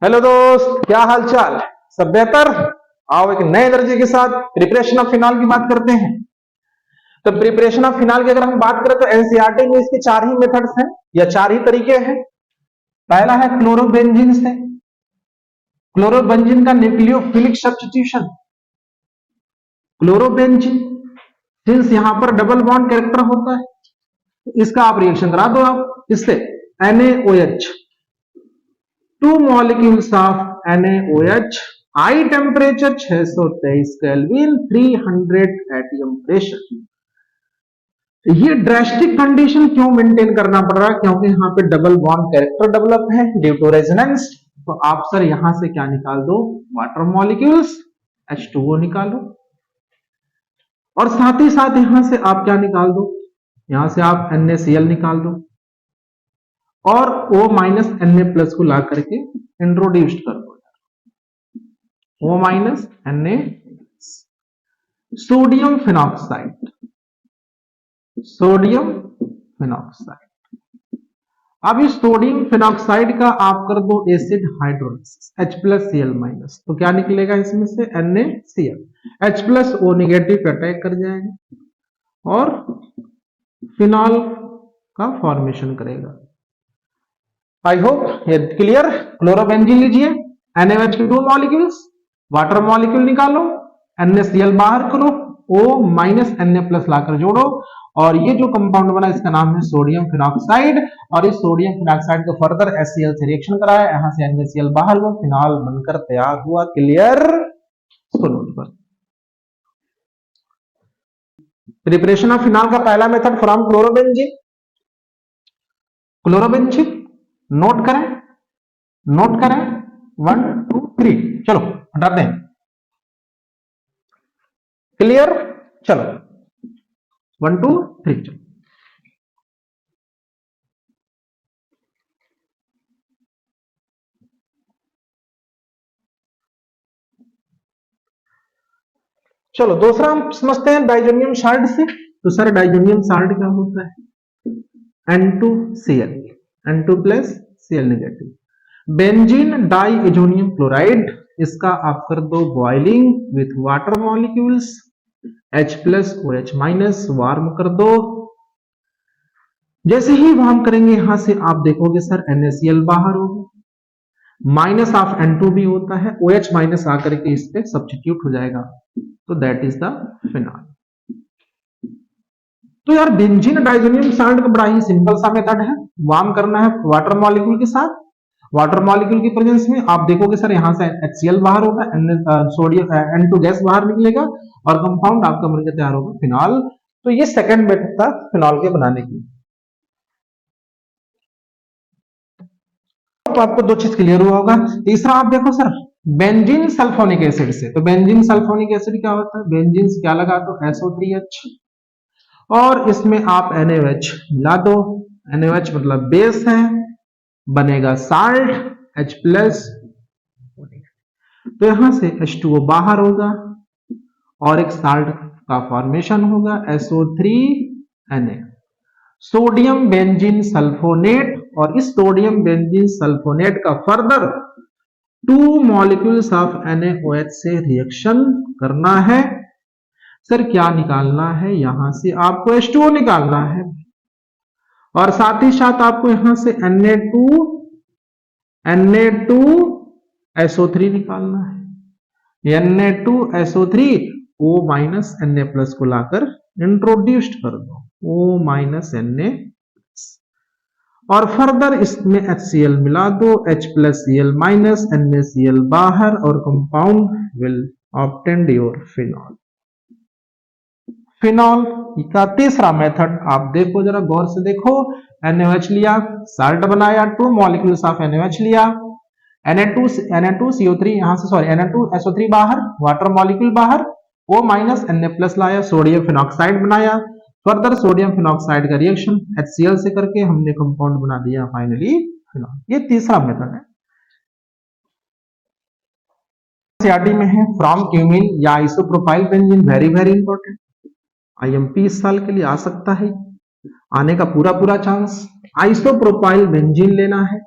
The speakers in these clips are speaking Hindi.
हेलो दोस्त, क्या हाल चाल? सब बेहतर? आओ एक नए एनर्जी के साथ प्रिपरेशन ऑफ फिनॉल की बात करते हैं। तो प्रिपरेशन ऑफ फिनॉल की अगर हम बात करें तो एनसीईआरटी में इसके चार ही मेथड्स हैं या चार ही तरीके हैं। पहला है क्लोरोबेंजीन से। क्लोरोबेंजीन का न्यूक्लियोफिलिक सब्स्टिट्यूशन। क्लोरोबेंजीन सिंस यहां पर डबल बॉन्ड कैरेक्टर होता है, तो इसका आप रिएक्शन करा दो आप इससे NaOH, 2 molecules of NaOH, high temperature 623 kelvin, 300 ATM pressure. ये ड्रेस्टिक कंडीशन क्यों मेंटेन करना पड़ रहा है? क्योंकि यहाँ पे डबल बॉन्ड कैरेक्टर डेवलप है ड्यू टू रेजोनेंस। तो आप सर यहां से क्या निकाल दो? वाटर मॉलिक्यूल्स H2O निकालो, और साथ ही साथ यहां से आप क्या निकाल दो? यहां से आप NaCl निकाल दो और O माइनस Na प्लस को ला करके इंट्रोड्यूस्ड कर दो। O minus Na, sodium phenoxide, sodium phenoxide. अब इस सोडियम फिनॉक्साइड का आप कर दो एसिड हाइड्रोलिसिस H+Cl-, तो क्या निकलेगा इसमें से? NaCl। H+O नेगेटिव पे अटैक कर जाएगा और फिनॉल का फॉर्मेशन करेगा। आई होप ये क्लियर। क्लोरोबेंजीन लीजिए, NaOH के 2 मॉलिक्यूल्स, वाटर मॉलिक्यूल निकालो, NaCl बाहर करो, O माइनस Na प्लस लाकर जोड़ो, और ये जो कंपाउंड बना इसका नाम है सोडियम फिनॉक्साइड। और इस सोडियम फिनॉक्साइड को फर्दर HCl से रिएक्शन कराया, यहां से NaCl बाहर हुआ, फिनॉल बनकर तैयार हुआ। क्लियर? नोट पर प्रिपरेशन ऑफ फिनॉल का पहला method from chlorobenzene. Chlorobenzene note करें, नोट करें, 1 2 3, चलो हटाते हैं। क्लियर? चलो 1 2 3 चलो। चलो दूसरा हम समझते हैं डाइजोनियम साल्ट से। तो सर डाइजोनियम साल्ट क्या होता है? N2Cl, N2 plus Cl negative. Benzene diazonium chloride, इसका आप कर दो boiling with water molecules, H+OH minus, warm कर दो। जैसे ही वार्म करेंगे यहां से आप देखोगे सर NaCl बाहर होगा, माइनस ऑफ N2 भी होता है, OH माइनस आकर के इस पे सब्स्टिट्यूट हो जाएगा, तो दैट इज द फिनॉल। तो यार बेंजीन डाइजोनियम साल्ट का बड़ा ही सिंपल सा मेथड है। वार्म करना है वाटर मॉलिक्यूल के साथ, वाटर मॉलिक्यूल की प्रेजेंस में आप देखोगे सर यहां से HCl बाहर होगा, सोडियम N2 गैस बाहर निकलेगा और कंपाउंड आपका बनकर तैयार होगा फिनॉल। तो ये सेकंड मेथड था फिनॉल के बनाने की। तो आपको दो चीज क्लियर हुआ होगा। तीसरा आप देखो सर बेंजीन सल्फोनिक एसिड से। तो बेंजीन सल्फोनिक एसिड क्या होता है? बेंजीन से क्या लगा दो? SO3H, और इसमें आप NaOH मिला दो। NaOH मतलब बेस है, बनेगा साल्ट H+। तो यहां से H2O बाहर होगा और एक साल्ट का फॉर्मेशन होगा SO3Na, सोडियम बेंजीन सल्फोनेट। और इस सोडियम बेंजीन सल्फोनेट का फर्दर 2 मॉलिक्यूल्स ऑफ NaOH से रिएक्शन करना है। सर क्या निकालना है? यहां से आपको H2O निकालना है, और साथ ही साथ आपको यहां से Na2SO3 निकालना है। Na2SO3 O minus Na plus को लाकर इंट्रोड्यूस्ड कर दो, O माइनस Na, और फर्दर इसमें HCl मिला दो, H+Cl माइनस, NaCl बाहर, और compound will obtained your phenol. Phenol का तीसरा मेथड आप देखो, जरा गौर से देखो। NaOH लिया, साल्ट बनाया, 2 मॉलिक्यूल्स ऑफ NaOH लिया, Na2CO3 यहां से सॉरी Na2SO3 बाहर, वाटर मॉलिक्यूल बाहर, O माइनस Na प्लस लाया, सोडियम फिनॉक्साइड बनाया। फर्दर सोडियम फिनॉक्साइड का रिएक्शन HCl से करके हमने कंपाउंड बना दिया फाइनली फिनॉल। ये तीसरा मेथड है। एनसीईआरटी में है फ्रॉम क्यूमीन या isopropyl benzene, very very important. IMP इस साल के लिए आ सकता है, आने का पूरा पूरा चांस। आइसोप्रोपाइल बेंजीन लेना है,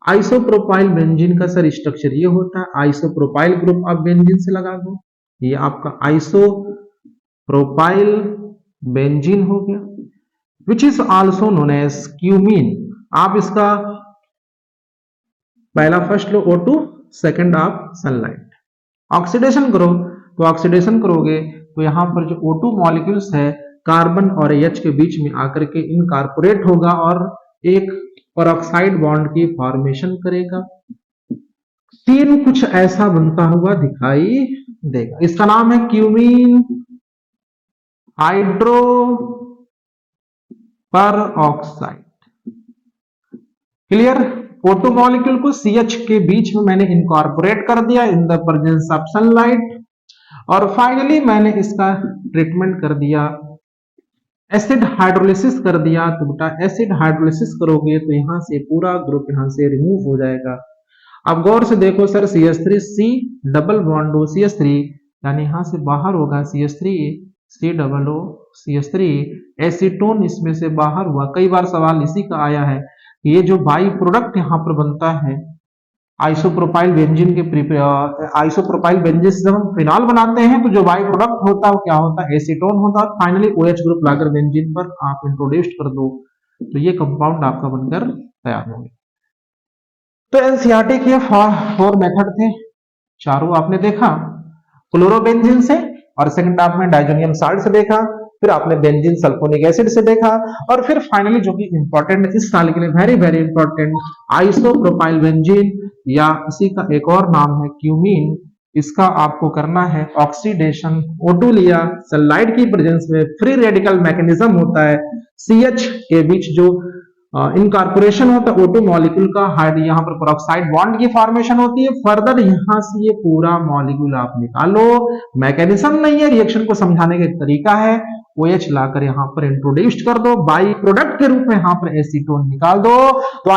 आइसोप्रोपाइल बेंजीन का सर स्ट्रक्चर ये होता है, आइसोप्रोपाइल ग्रुप आप बेंजीन से लगा दो, ये आपका आइसोप्रोपाइल बेंजीन हो गया, which is also known as cumene. आप इसका पहला फर्स्ट लो O2, सेकंड आप सनलाइट। ऑक्सीडेशन करो तो ऑक्सीडेशन करोगे तो यहां पर जो O2 मॉलिक्यूल्स है कार्बन और H के बीच में आकर के इनकॉर्पोरेट होगा और एक पेरोक्साइड बॉन्ड की फॉर्मेशन करेगा। सीन कुछ ऐसा बनता हुआ दिखाई देगा। इसका नाम है cumene hydro peroxide. Clear? O2 molecule को CH के बीच में मैंने इनकॉर्पोरेट कर दिया in the presence of sunlight, और फाइनली मैंने इसका ट्रीटमेंट कर दिया, एसिड हाइड्रोलिसिस कर दिया। तो बेटा एसिड हाइड्रोलिसिस करोगे तो यहां से पूरा ग्रुप यहां से रिमूव हो जाएगा। अब गौर से देखो sir, CH3 C double bond O CH3, यानी यहां से बाहर होगा CH3 C double O CH3, acetone इसमें से बाहर हुआ। कई बार सवाल इसी का आया है, ये जो बाई प्रोडक्ट यहां पर बनता है आइसोप्रोपाइल बेंजीन के आइसोप्रोपाइल बेंजीन से जब हम फिनॉल बनाते हैं तो जो बाई प्रोडक्ट होता है वो क्या होता है, एसीटोन होता है। फाइनली OH ग्रुप लाकर बेंजीन पर आप इंट्रोड्यूस कर दो तो ये कंपाउंड आपका बनकर तैयार हो गया। तो एनसीईआरटी के 4 मेथड थे, चारों आपने देखा, क्लोरोबेंजीन से, और सेकंड हाफ में डाइजोनियम साल्ट से देखा, फिर आपने बेंजीन सल्फोनिक एसिड से देखा, और फिर फाइनली जो कि इंपॉर्टेंट इस साल के लिए very very important isopropyl benzene, या इसी का एक और नाम है क्यूमीन, इसका आपको करना है ऑक्सीडेशन। O2 लिया, सनलाइट की प्रेजेंस में फ्री रेडिकल मैकेनिज्म होता है, CH के बीच जो इनकॉर्पोरेशन होता है O2 मॉलिक्यूल का, हाइड यहाँ पर पेरोक्साइड बॉन्ड की फॉर्मेशन होती है। फर्दर यहां से ये पूरा मॉलिक्यूल आप निकालो, मैकेनिज्म नहीं है, रिएक्शन को समझाने का तरीका है। OH लाकर यहाँ पर इंट्रोड्यूस कर दो, बाई प्रोडक्ट के रूप में यहाँ पर एसीटोन निकाल दो। तो